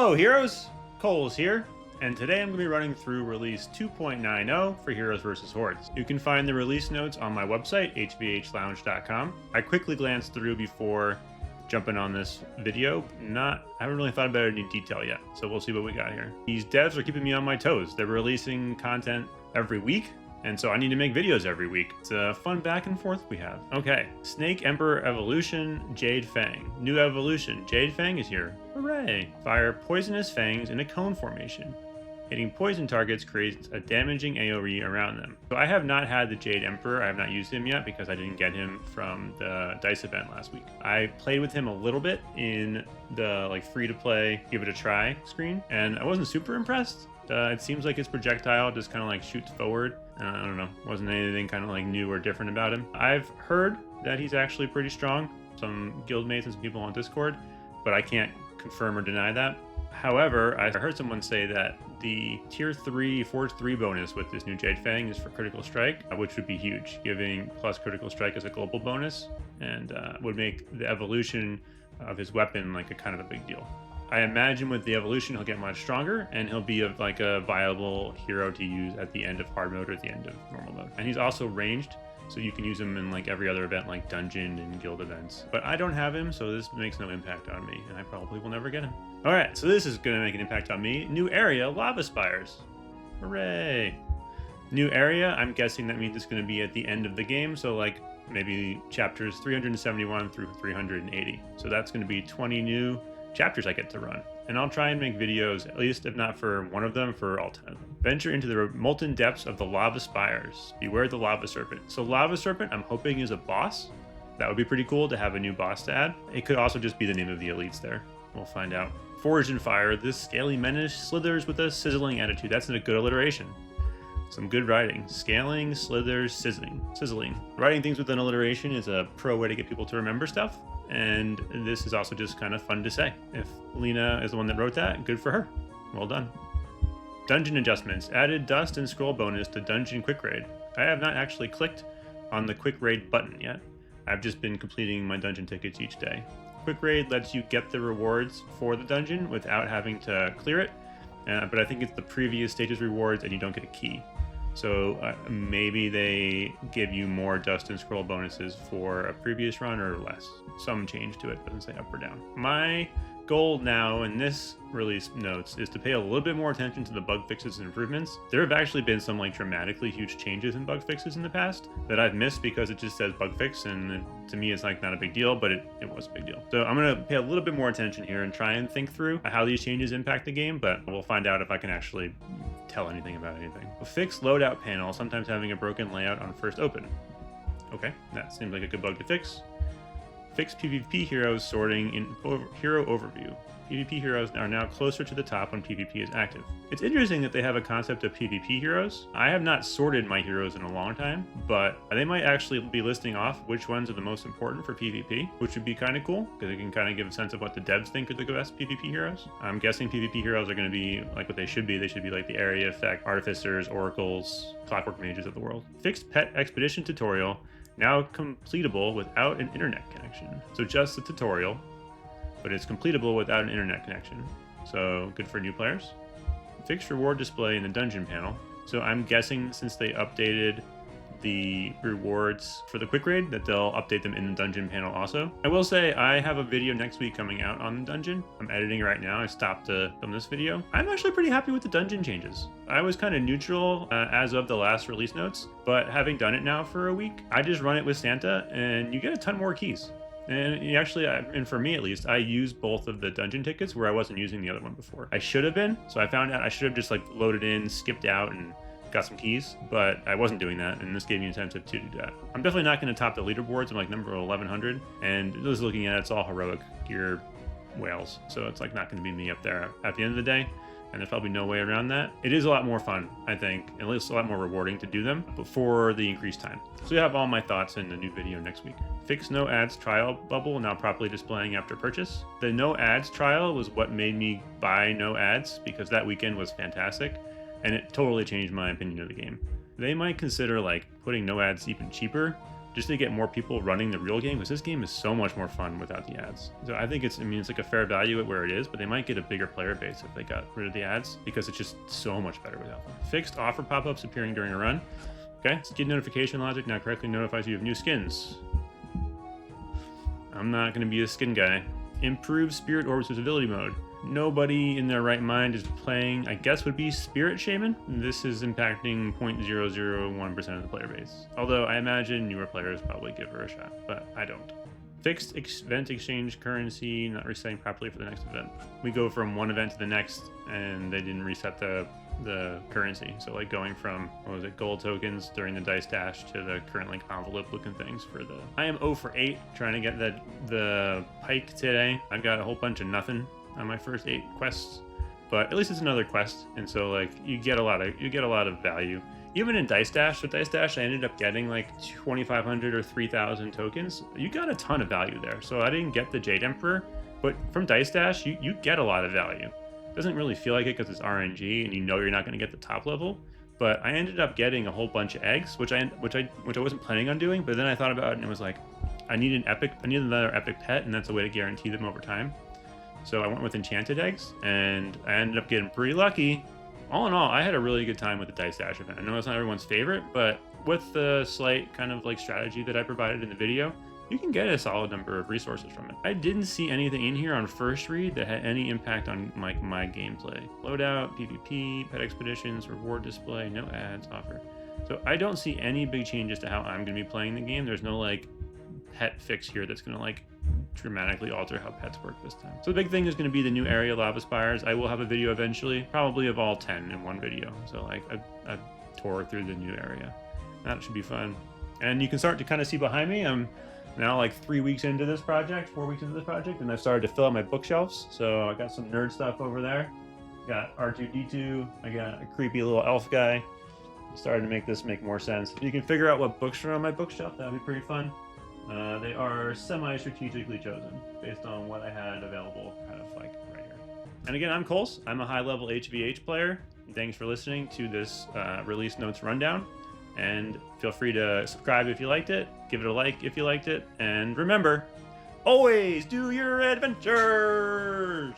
Hello heroes, Cole's here, and today I'm going to be running through release 2.90 for Heroes vs. Hordes. You can find the release notes on my website, hvhlounge.com. I quickly glanced through before jumping on this video. I haven't really thought about it in detail yet, so we'll see what we got here. These devs are keeping me on my toes. They're releasing content every week, and so I need to make videos every week. It's a fun back and forth we have. Okay, Snake Emperor Evolution, Jade Fang. New evolution, Jade Fang is here. Hooray! Fire poisonous fangs in a cone formation. Hitting poison targets creates a damaging AoE around them. So I have not had the Jade Emperor. I have not used him yet because I didn't get him from the DICE event last week. I played with him a little bit in the free-to-play, give it a try screen, and I wasn't super impressed. It seems like his projectile just kind of shoots forward. I don't know, wasn't anything kind of new or different about him. I've heard that he's actually pretty strong. Some guildmates and some people on Discord, but I can't confirm or deny that. However, I heard someone say that the tier 3 Forge 3 bonus with this new Jade Fang is for critical strike, which would be huge, giving plus critical strike as a global bonus, and would make the evolution of his weapon a kind of a big deal. I imagine with the evolution he'll get much stronger, and he'll be a viable hero to use at the end of hard mode or at the end of normal mode. And he's also ranged, so you can use him in every other event like dungeon and guild events. But I don't have him, so this makes no impact on me, and I probably will never get him. Alright, so this is going to make an impact on me. New area, Lava Spires. Hooray! New area, I'm guessing that means it's going to be at the end of the game, so maybe chapters 371 through 380. So that's going to be 20 new chapters I get to run, and I'll try and make videos, at least if not for one of them, for all 10 of them. Venture into the molten depths of the Lava Spires. Beware the Lava Serpent. So Lava Serpent, I'm hoping, is a boss. That would be pretty cool to have a new boss to add. It could also just be the name of the elites there. We'll find out. Forged in Fire. This scaly menace slithers with a sizzling attitude. That's a good alliteration. Some good writing. Scaling, slithers, sizzling. Writing things with an alliteration is a pro way to get people to remember stuff. And this is also just kind of fun to say. If Lena is the one that wrote that, good for her. Well done. Dungeon adjustments. Added dust and scroll bonus to Dungeon Quick Raid. I have not actually clicked on the Quick Raid button yet. I've just been completing my dungeon tickets each day. Quick Raid lets you get the rewards for the dungeon without having to clear it. But I think it's the previous stage's rewards and you don't get a key. So maybe they give you more dust and scroll bonuses for a previous run or less. Some change to it, doesn't say up or down. My goal now in this release notes is to pay a little bit more attention to the bug fixes and improvements. There have actually been some dramatically huge changes in bug fixes in the past that I've missed because it just says bug fix, and to me it's not a big deal, but it was a big deal. So I'm going to pay a little bit more attention here and try and think through how these changes impact the game, but we'll find out if I can actually tell anything about anything. A fixed loadout panel, sometimes having a broken layout on first open. Okay, that seems like a good bug to fix. Fixed PvP heroes sorting in hero overview. PvP heroes are now closer to the top when PvP is active. It's interesting that they have a concept of PvP heroes. I have not sorted my heroes in a long time, but they might actually be listing off which ones are the most important for PvP, which would be kind of cool, because it can kind of give a sense of what the devs think are the best PvP heroes. I'm guessing PvP heroes are going to be what they should be. They should be the area effect, artificers, oracles, clockwork mages of the world. Fixed pet expedition tutorial. Now completable without an internet connection. So just the tutorial, but it's completable without an internet connection. So good for new players. Fixed reward display in the dungeon panel. So I'm guessing since they updated the rewards for the quick raid that they'll update them in the dungeon panel also. I will say I have a video next week coming out on the dungeon. I'm editing right now. I stopped to film this video. I'm actually pretty happy with the dungeon changes. I was kind of neutral as of the last release notes, but having done it now for a week, I just run it with Santa and you get a ton more keys. And you actually, and for me at least, I use both of the dungeon tickets where I wasn't using the other one before. I should have been, so I found out I should have just loaded in, skipped out, and got some keys, but I wasn't doing that, and this gave me incentive to do that. I'm definitely not going to top the leaderboards. I'm number 1100, and just looking at it, it's all heroic gear whales, so it's not going to be me up there at the end of the day, and there's probably no way around that. It is a lot more fun, I think, and at least a lot more rewarding to do them before the increased time. So you have all my thoughts in the new video next week. Fix no ads trial bubble now properly displaying after purchase. The no ads trial was what made me buy no ads, because that weekend was fantastic. And it totally changed my opinion of the game. They might consider putting no ads even cheaper, just to get more people running the real game, because this game is so much more fun without the ads. So I think it's like a fair value at where it is, but they might get a bigger player base if they got rid of the ads, because it's just so much better without them. Fixed offer pop-ups appearing during a run. Okay, skin notification logic now correctly notifies you of new skins. I'm not going to be a skin guy. Improved Spirit Orbs visibility mode. Nobody in their right mind is playing, I guess would be Spirit Shaman. This is impacting 0.001% of the player base. Although I imagine newer players probably give her a shot, but I don't. Fixed event exchange currency, not resetting properly for the next event. We go from one event to the next, and they didn't reset the currency. So like going from, what was it, gold tokens during the dice dash to the current like envelope looking things for the... I am 0 for 8 trying to get the pike today. I've got a whole bunch of nothing on my first 8 quests, but at least it's another quest, and so like you get a lot of value even in dice dash. With dice dash I ended up getting like 2,500 or 3,000 tokens. You got a ton of value there. So I didn't get the Jade Emperor, but from dice dash you get a lot of value. It doesn't really feel like it because it's RNG and you know you're not going to get the top level, but I ended up getting a whole bunch of eggs, which I wasn't planning on doing, but then I thought about it and it was like, I need another epic pet, and that's a way to guarantee them over time. So I went with enchanted eggs, and I ended up getting pretty lucky. All in all, I had a really good time with the dice dash event. I know it's not everyone's favorite, but with the slight kind of like strategy that I provided in the video, you can get a solid number of resources from it. I didn't see anything in here on first read that had any impact on my gameplay. Loadout, PvP, pet expeditions, reward display, no ads, offer. So I don't see any big changes to how I'm going to be playing the game. There's no like pet fix here that's going to like dramatically alter how pets work this time. So the big thing is going to be the new area lava spires. I will have a video eventually, probably of all 10 in one video. So like a tour through the new area. That should be fun. And you can start to kind of see behind me, I'm now like 4 weeks into this project, and I've started to fill out my bookshelves. So I got some nerd stuff over there. Got R2-D2, I got a creepy little elf guy. Starting to make this make more sense. If you can figure out what books are on my bookshelf, that'd be pretty fun. They are semi-strategically chosen based on what I had available kind of like right here. And again, I'm Coles. I'm a high-level HVH player. Thanks for listening to this release notes rundown. And feel free to subscribe if you liked it, give it a like if you liked it, and remember, always do your adventures!